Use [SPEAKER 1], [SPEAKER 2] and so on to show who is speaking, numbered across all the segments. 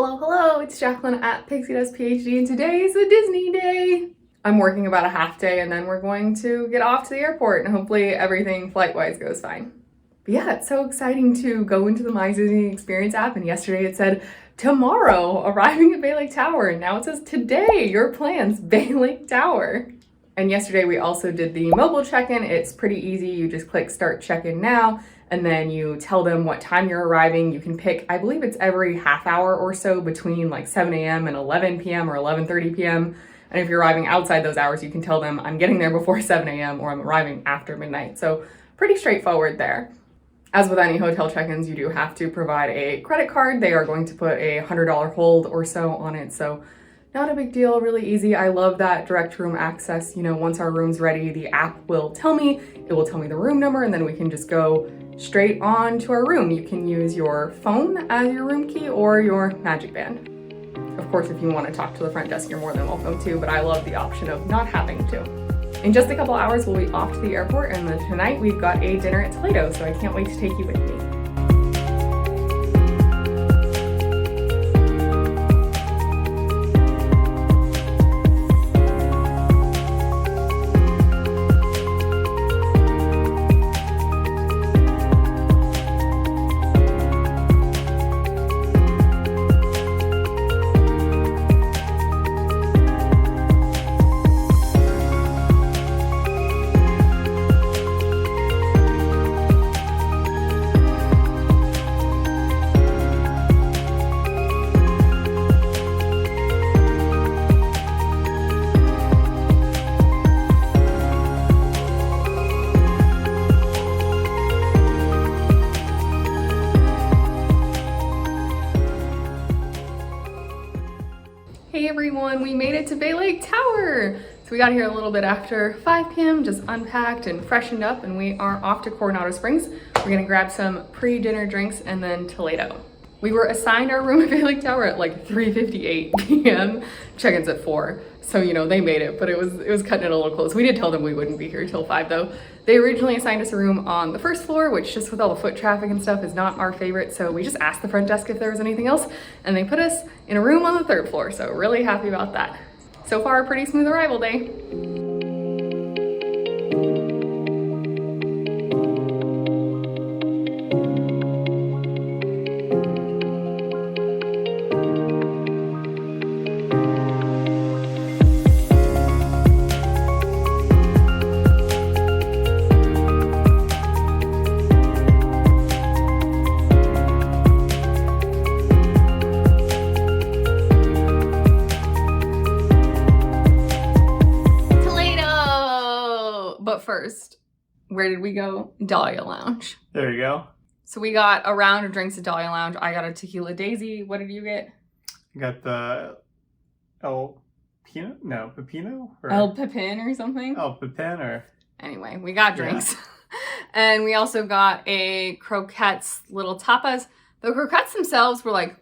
[SPEAKER 1] Hello, hello, it's Jacqueline at Pixie Dust PhD, and today is a Disney day. I'm working about a half day and then we're going to get off to the airport and hopefully everything flight-wise goes fine. But yeah, it's so exciting to go into the My Disney Experience app, and yesterday it said, tomorrow, arriving at Bay Lake Tower, and now it says, today, your plans, Bay Lake Tower. And yesterday we also did the mobile check-in. It's pretty easy. You just click start check-in now, and then you tell them what time you're arriving. You can pick, I believe it's every half hour or so between like 7 a.m. and 11 p.m. or 11:30 p.m. And if you're arriving outside those hours, you can tell them I'm getting there before 7 a.m. or I'm arriving after midnight. So pretty straightforward there. As with any hotel check-ins, you do have to provide a credit card. They are going to put a $100 hold or so on it. So not a big deal, really easy. I love that direct room access. You know, once our room's ready, the app will tell me, it will tell me the room number, and then we can just go straight on to our room. You can use your phone as your room key or your Magic Band. Of course, if you want to talk to the front desk, you're more than welcome to, but I love the option of not having to. In just a couple hours, we'll be off to the airport, and then tonight we've got a dinner at Toledo, so I can't wait to take you with me. Hey everyone, we made it to Bay Lake Tower! So we got here a little bit after 5 p.m., just unpacked and freshened up, and we are off to Coronado Springs. We're gonna grab some pre-dinner drinks and then Toledo. We were assigned our room at Bay Lake Tower at like 3:58 p.m. Check-in's at 4. So, you know, they made it, but it was cutting it a little close. We did tell them we wouldn't be here till 5 though. They originally assigned us a room on the first floor, which just with all the foot traffic and stuff is not our favorite. So we just asked the front desk if there was anything else, and they put us in a room on the 3rd floor. So really happy about that. So far, a pretty smooth arrival day. But first, where did we go? Dahlia Lounge.
[SPEAKER 2] There you go.
[SPEAKER 1] So we got a round of drinks at Dahlia Lounge. I got a tequila daisy. What did you get?
[SPEAKER 2] You got the El Pino? No, Pepino? Or
[SPEAKER 1] El Pepin or something?
[SPEAKER 2] El Pepin or...
[SPEAKER 1] Anyway, we got drinks. Yeah. And we also got a croquettes little tapas. The croquettes themselves were like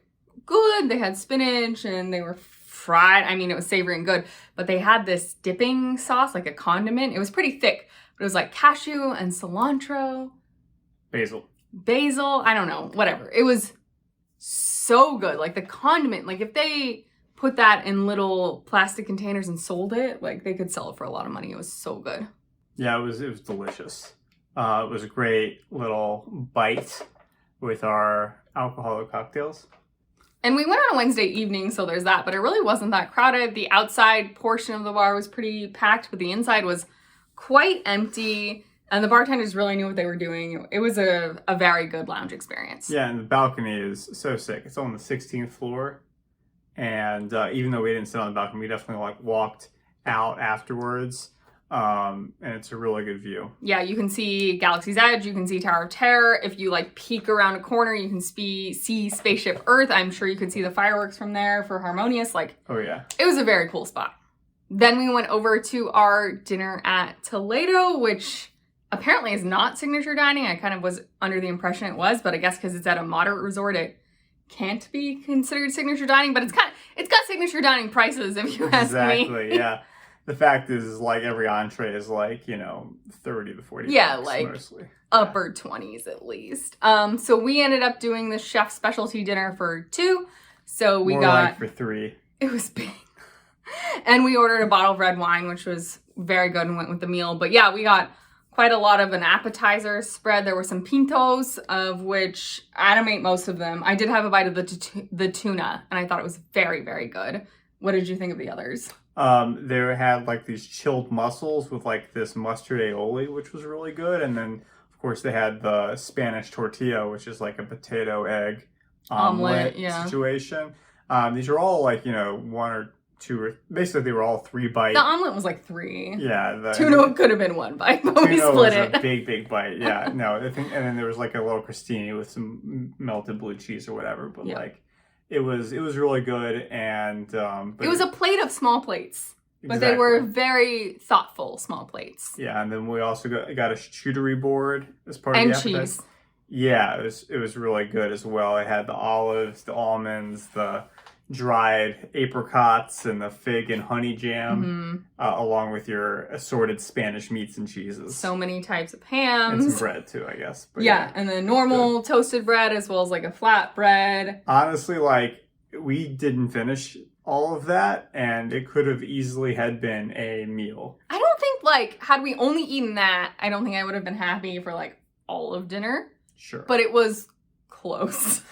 [SPEAKER 1] good. They had spinach and they were fried. I mean, it was savory and good, but they had this dipping sauce, like a condiment. It was pretty thick, but it was like cashew and cilantro. Basil, I don't know, whatever. It was so good. Like the condiment, like if they put that in little plastic containers and sold it, like they could sell it for a lot of money. It was so good.
[SPEAKER 2] Yeah, it was delicious. It was a great little bite with our alcoholic cocktails.
[SPEAKER 1] And we went on a Wednesday evening, so there's that, but it really wasn't that crowded. The outside portion of the bar was pretty packed, but the inside was quite empty, and the bartenders really knew what they were doing. It was a very good lounge experience.
[SPEAKER 2] Yeah, and the balcony is so sick. It's on the 16th floor, and even though we didn't sit on the balcony, we definitely like walked out afterwards. And it's a really good view. Yeah, you can see Galaxy's Edge, you can see Tower of Terror. If you like peek around a corner, you can see Spaceship Earth. I'm sure you could see the fireworks from there for Harmonious. Like, oh yeah, it was a very cool spot. Then we went over to our dinner at Toledo, which apparently is not signature dining. I kind of was under the impression it was, but I guess because it's at a moderate resort, it can't be considered signature dining. But it's got signature dining prices, if you ask me. Exactly, yeah. The fact is, like, every entree is like, you know, 30 to 40
[SPEAKER 1] yeah,
[SPEAKER 2] bucks,
[SPEAKER 1] like
[SPEAKER 2] mostly.
[SPEAKER 1] Upper 20s at least. So we ended up doing the chef specialty dinner for 2. So we
[SPEAKER 2] More
[SPEAKER 1] got
[SPEAKER 2] like for 3.
[SPEAKER 1] It was big. And we ordered a bottle of red wine, which was very good and went with the meal. But yeah, we got quite a lot of an appetizer spread. There were some pintos, of which Adam ate most of them. I did have a bite of the tuna, and I thought it was very, very good. What did you think of the others?
[SPEAKER 2] They had like these chilled mussels with like this mustard aioli, which was really good. And then, of course, they had the Spanish tortilla, which is like a potato egg omelet situation. These are all like, 1 or 2 or basically they were all 3 bites.
[SPEAKER 1] The omelet was like 3.
[SPEAKER 2] Yeah. The
[SPEAKER 1] tuna could have been 1 bite, but we split it.
[SPEAKER 2] A big bite. Yeah. No, I think, and then there was like a little crostini with some melted blue cheese or whatever. But like, it was really good. And but
[SPEAKER 1] it was a plate of small plates.
[SPEAKER 2] Exactly.
[SPEAKER 1] But they were very thoughtful small plates.
[SPEAKER 2] Yeah, and then we also got a charcuterie board as part of
[SPEAKER 1] the
[SPEAKER 2] appetizer.
[SPEAKER 1] Cheese.
[SPEAKER 2] Yeah, it was really good as well. It had the olives, the almonds, the dried apricots, and the fig and honey jam, along with your assorted Spanish meats and cheeses.
[SPEAKER 1] So many types of hams.
[SPEAKER 2] And some bread too, I guess. But
[SPEAKER 1] yeah, and then normal toasted bread as well as like a flat bread.
[SPEAKER 2] Honestly, like, we didn't finish all of that, and it could have easily had been a meal.
[SPEAKER 1] I don't think, like, had we only eaten that, I don't think I would have been happy for, like, all of dinner.
[SPEAKER 2] Sure.
[SPEAKER 1] But it was close.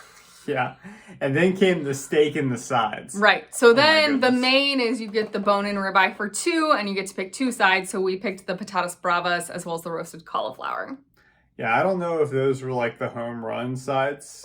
[SPEAKER 2] Yeah. And then came the steak and the sides.
[SPEAKER 1] Right. So then the main is you get the bone-in ribeye for 2, and you get to pick 2 sides. So we picked the patatas bravas as well as the roasted cauliflower.
[SPEAKER 2] Yeah, I don't know if those were, like, the home run sides.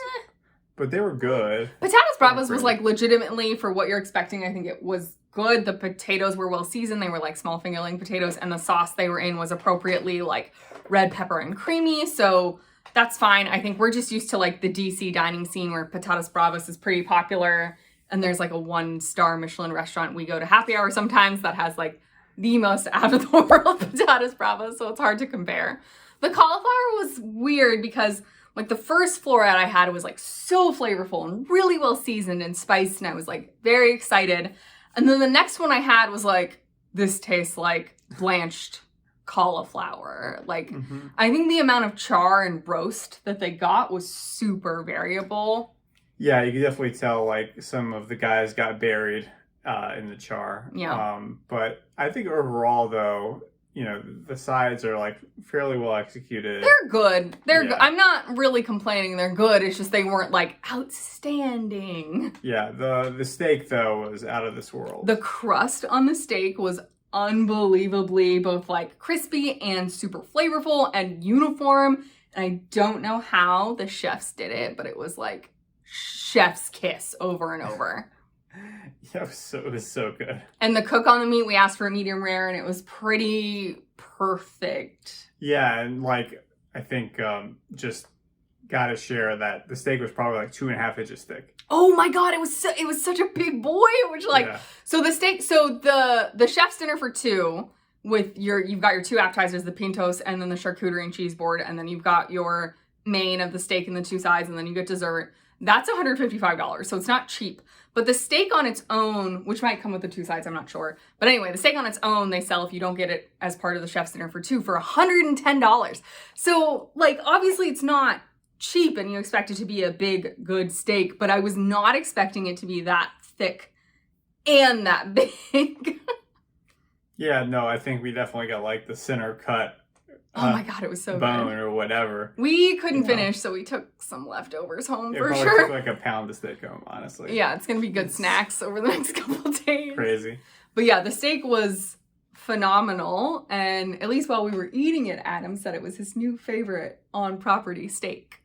[SPEAKER 2] But they were good.
[SPEAKER 1] Patatas bravas was like legitimately for what you're expecting. I think it was good. The potatoes were well seasoned. They were like small fingerling potatoes, and the sauce they were in was appropriately like red pepper and creamy. So that's fine. I think we're just used to like the DC dining scene where patatas bravas is pretty popular, and there's like a 1-star Michelin restaurant we go to happy hour sometimes that has like the most out of the world patatas bravas. So it's hard to compare. The cauliflower was weird because like the first floret I had was like so flavorful and really well seasoned and spiced, and I was like very excited. And then the next one I had was like, this tastes like blanched cauliflower. Like, I think the amount of char and roast that they got was super variable.
[SPEAKER 2] Yeah, you can definitely tell like some of the guys got buried in the char.
[SPEAKER 1] Yeah.
[SPEAKER 2] But I think overall though, the sides are like fairly well executed.
[SPEAKER 1] They're good. They're good. I'm not really complaining. They're good. It's just they weren't like outstanding.
[SPEAKER 2] Yeah, the steak though was out of this world.
[SPEAKER 1] The crust on the steak was unbelievably both like crispy and super flavorful and uniform. And I don't know how the chefs did it, but it was like chef's kiss over and over.
[SPEAKER 2] Yeah, it was so good.
[SPEAKER 1] And the cook on the meat, we asked for a medium rare, and it was pretty perfect.
[SPEAKER 2] Yeah, and like I think just gotta share that the steak was probably like 2.5 inches thick.
[SPEAKER 1] Oh my god, it was such a big boy. Which so the steak, so the chef's dinner for 2 with you've got your 2 appetizers, the pintos, and then the charcuterie and cheese board, and then you've got your main of the steak and the 2 sides, and then you get dessert. That's $155, so it's not cheap. But the steak on its own, which might come with the 2 sides, I'm not sure. But anyway, the steak on its own, they sell if you don't get it as part of the chef's dinner for 2 for $110. So, like, obviously it's not cheap and you expect it to be a big, good steak, but I was not expecting it to be that thick and that big.
[SPEAKER 2] Yeah, no, I think we definitely got, like, the center cut.
[SPEAKER 1] Oh my god, it was so
[SPEAKER 2] bone
[SPEAKER 1] good.
[SPEAKER 2] Or whatever.
[SPEAKER 1] We couldn't finish, so we took some leftovers home for
[SPEAKER 2] probably
[SPEAKER 1] sure.
[SPEAKER 2] Took like a pound of steak home, honestly.
[SPEAKER 1] Yeah, it's gonna be good snacks over the next couple of days.
[SPEAKER 2] Crazy.
[SPEAKER 1] But yeah, the steak was phenomenal, and at least while we were eating it, Adam said it was his new favorite on property steak.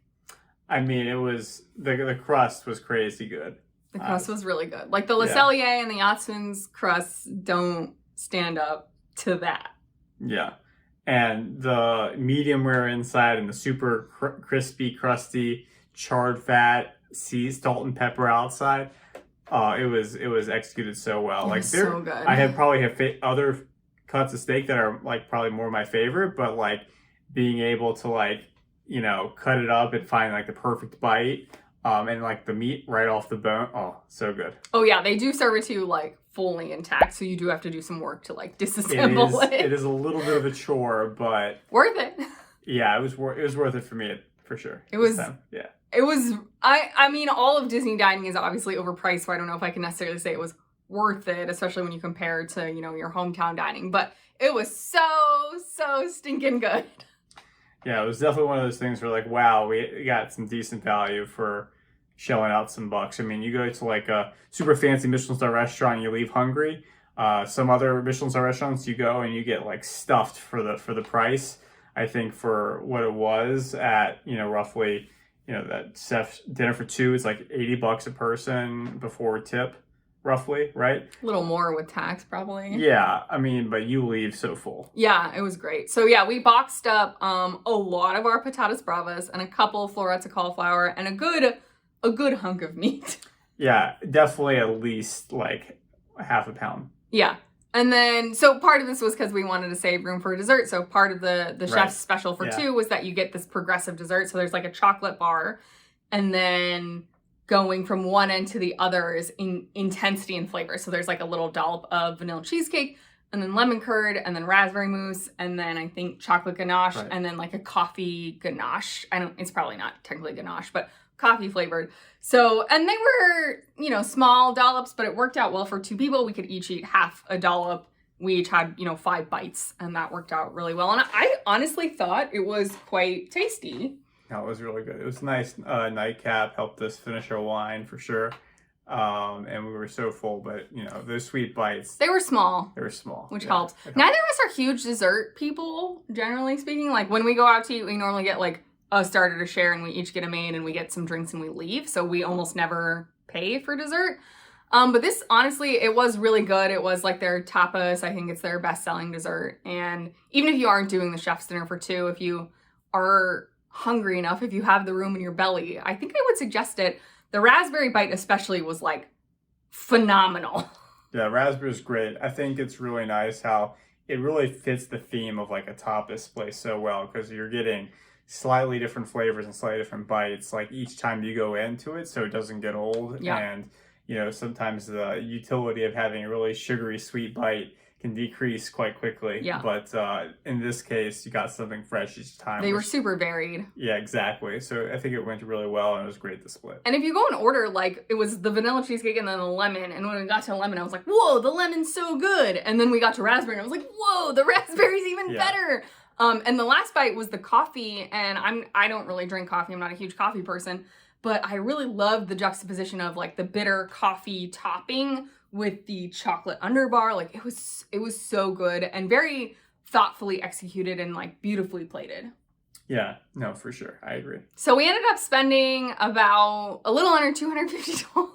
[SPEAKER 2] I mean, it was the crust was crazy good.
[SPEAKER 1] The crust was really good. Like the Le Cellier and the Yachtsman's crusts don't stand up to that.
[SPEAKER 2] Yeah. And the medium rare inside and the super crispy, crusty, charred fat, salt and pepper outside. It was executed so well.
[SPEAKER 1] It was so good.
[SPEAKER 2] I probably have other cuts of steak that are like probably more my favorite, but like being able to like, cut it up and find like the perfect bite, and like the meat right off the bone. Oh, so good.
[SPEAKER 1] Oh yeah, they do serve it to you like fully intact, so you do have to do some work to like disassemble it.
[SPEAKER 2] It is a little bit of a chore, but
[SPEAKER 1] worth it.
[SPEAKER 2] Yeah, it was worth it for me for sure.
[SPEAKER 1] It was it was, I mean, all of Disney dining is obviously overpriced, so I don't know if I can necessarily say it was worth it, especially when you compare it to, you know, your hometown dining, but it was so stinking good.
[SPEAKER 2] Yeah, it was definitely one of those things where like, wow, we got some decent value for shelling out some bucks. I mean, you go to like a super fancy Michelin star restaurant and you leave hungry. Some other Michelin star restaurants, you go and you get like stuffed for the price. I think for what it was at, you know, roughly, you know, that chef dinner for two is like $80 a person before tip, roughly, right?
[SPEAKER 1] A little more with tax, probably.
[SPEAKER 2] Yeah, I mean, but you leave so full.
[SPEAKER 1] Yeah, it was great. So yeah, we boxed up a lot of our patatas bravas and a couple florets of cauliflower and a good hunk of meat.
[SPEAKER 2] Yeah, definitely at least like half a pound.
[SPEAKER 1] Yeah. And then, so part of this was because we wanted to save room for dessert. So part of the chef's
[SPEAKER 2] Right.
[SPEAKER 1] special for
[SPEAKER 2] Yeah.
[SPEAKER 1] two was that you get this progressive dessert. So there's like a chocolate bar, and then going from one end to the other is in intensity and flavor. So there's like a little dollop of vanilla cheesecake, and then lemon curd, and then raspberry mousse, and then I think chocolate ganache,
[SPEAKER 2] Right.
[SPEAKER 1] and then like a coffee ganache. It's probably not technically ganache, but coffee flavored. So, and they were, you know, small dollops, but it worked out well for two people. We could each eat half a dollop. We each had, you know, 5 bites, and that worked out really well. And I honestly thought it was quite tasty.
[SPEAKER 2] No, it was really good. It was a nice nightcap, helped us finish our wine for sure. And we were so full, but you know, those sweet bites,
[SPEAKER 1] They were small,
[SPEAKER 2] they were small.
[SPEAKER 1] which
[SPEAKER 2] Yeah,
[SPEAKER 1] helped.
[SPEAKER 2] it helped.
[SPEAKER 1] Neither of us are huge dessert people, generally speaking. Like when we go out to eat, we normally get like a starter to share, and we each get a main, and we get some drinks and we leave. So we almost never pay for dessert. But this, honestly, it was really good. It was like their tapas. I think it's their best-selling dessert. And even if you aren't doing the chef's dinner for two, if you are hungry enough, if you have the room in your belly, I think I would suggest it. The raspberry bite especially was like phenomenal.
[SPEAKER 2] Yeah, raspberry is great. I think it's really nice how it really fits the theme of like a tapas place so well, because you're getting slightly different flavors and slightly different bites like each time you go into it, so it doesn't get old.
[SPEAKER 1] Yeah.
[SPEAKER 2] And you know, sometimes the utility of having a really sugary sweet bite can decrease quite quickly.
[SPEAKER 1] Yeah.
[SPEAKER 2] But in this case, you got something fresh each time.
[SPEAKER 1] They were
[SPEAKER 2] which-
[SPEAKER 1] super varied.
[SPEAKER 2] Yeah, exactly. So I think it went really well, and it was great to split.
[SPEAKER 1] And if you go in order, like, it was the vanilla cheesecake and then the lemon. And when we got to the lemon, I was like, whoa, the lemon's so good. And then we got to raspberry, and I was like, whoa, the raspberry's even
[SPEAKER 2] Yeah.
[SPEAKER 1] better. And the last bite was the coffee. And I don't really drink coffee. I'm not a huge coffee person. But I really loved the juxtaposition of, like, the bitter coffee topping with the chocolate underbar. Like, it was so good and very thoughtfully executed and, like, beautifully plated.
[SPEAKER 2] Yeah, no, for sure. I agree.
[SPEAKER 1] So we ended up spending about a little under $250.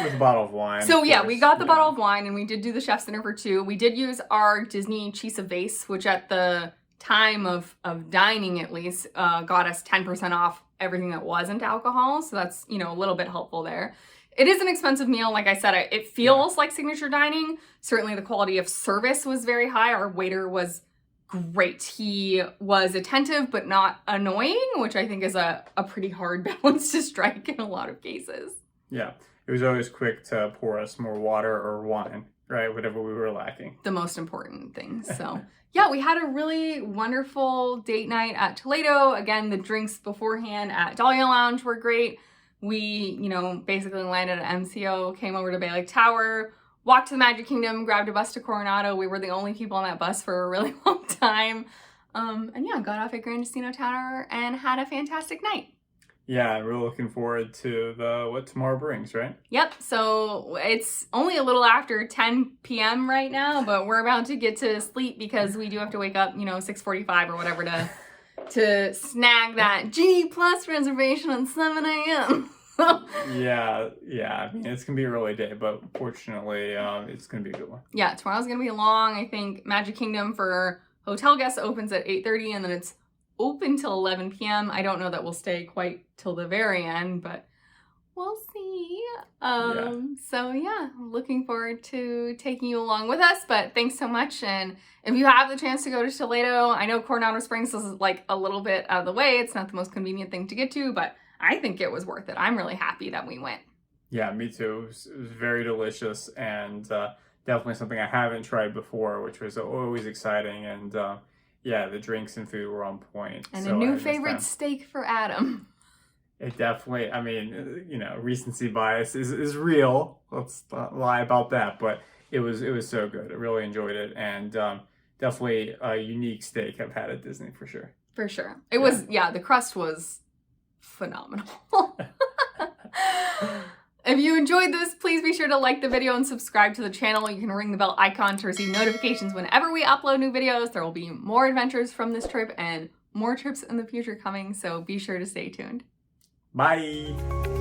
[SPEAKER 2] With a bottle of wine.
[SPEAKER 1] So
[SPEAKER 2] of
[SPEAKER 1] yeah,
[SPEAKER 2] course.
[SPEAKER 1] we got the
[SPEAKER 2] Yeah.
[SPEAKER 1] bottle of wine, and we did do the chef's dinner for two. We did use our Disney Chisa vase, which at the time of dining at least got us 10% off everything that wasn't alcohol. So that's, you know, a little bit helpful there. It is an expensive meal. Like I said, it feels like signature dining. Certainly the quality of service was very high. Our waiter was great. He was attentive but not annoying, which I think is a pretty hard balance to strike in a lot of cases.
[SPEAKER 2] Yeah, it was always quick to pour us more water or wine, right? Whatever we were lacking.
[SPEAKER 1] The most important things. So yeah, we had a really wonderful date night at Toledo. Again, the drinks beforehand at Dahlia Lounge were great. We, you know, basically landed at MCO, came over to Bay Lake Tower, walked to the Magic Kingdom, grabbed a bus to Coronado. We were the only people on that bus for a really long time. And yeah, got off at Grand Destino Tower and had a fantastic night.
[SPEAKER 2] Yeah, we're looking forward to what tomorrow brings, right?
[SPEAKER 1] Yep, so it's only a little after 10 p.m. right now, but we're about to get to sleep because we do have to wake up, you know, 6:45 or whatever to snag that Genie Plus reservation at 7 a.m.
[SPEAKER 2] Yeah. I mean, it's gonna be a early day, but fortunately, it's gonna be a good one.
[SPEAKER 1] Yeah, tomorrow's gonna be long. I think Magic Kingdom for hotel guests opens at 8:30, and then it's open till 11 p.m. I don't know that we'll stay quite till the very end, but we'll see. So yeah, looking forward to taking you along with us, but thanks so much. And if you have the chance to go to Toledo, I know Coronado Springs is like a little bit out of the way. It's not the most convenient thing to get to, but I think it was worth it. I'm really happy that we went.
[SPEAKER 2] Yeah, me too. It was very delicious, and definitely something I haven't tried before, which was always exciting. And yeah, the drinks and food were on point.
[SPEAKER 1] And
[SPEAKER 2] so
[SPEAKER 1] a
[SPEAKER 2] I
[SPEAKER 1] new
[SPEAKER 2] missed
[SPEAKER 1] favorite
[SPEAKER 2] them.
[SPEAKER 1] steak for Adam.
[SPEAKER 2] it definitely, I mean, recency bias is real. Let's not lie about that, but it was so good. I really enjoyed it, and definitely a unique steak I've had at Disney for sure.
[SPEAKER 1] For sure. It was, the crust was phenomenal. If you enjoyed this, please be sure to like the video and subscribe to the channel. You can ring the bell icon to receive notifications whenever we upload new videos. There will be more adventures from this trip and more trips in the future coming, so be sure to stay tuned.
[SPEAKER 2] Bye!